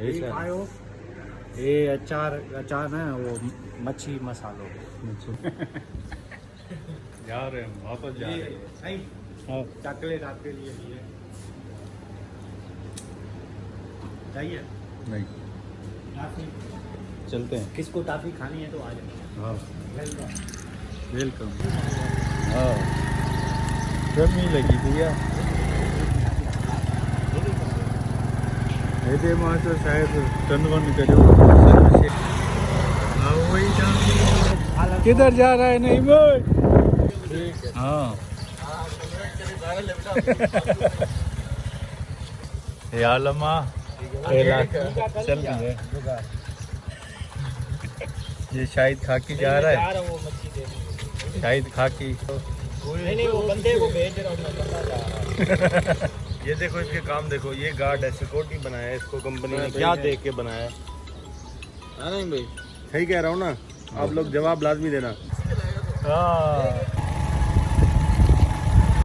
ये अचार है वो मच्छी मसालो जा रहे हैं वापस जा रहे हैं। चॉकलेट आपके लिए चाहिए? नहीं टाफी चलते हैं। किसको टाफी खानी है तो आ जाए। हाँ वेलकम। वेलकम। हाँ गर्मी लगी भैया। ये मास्टर शायद टन वन करे। किधर जा रहा है? नहीं बोल। हाँ ये आलमा चल रही है। ये शाहिद खाकी जा रहा है। शाहिद खाकी नहीं वो बंदे को भेज रहा हूँ मैं, बंदा जा रहा है। ये देखो इसके काम देखो। ये गार्ड है, सिक्योरिटी बनाया है इसको कंपनी ने। क्या देख के बनाया है? नहीं भाई सही कह रहा हूँ ना। आप लोग जवाब लाजमी देना। हाँ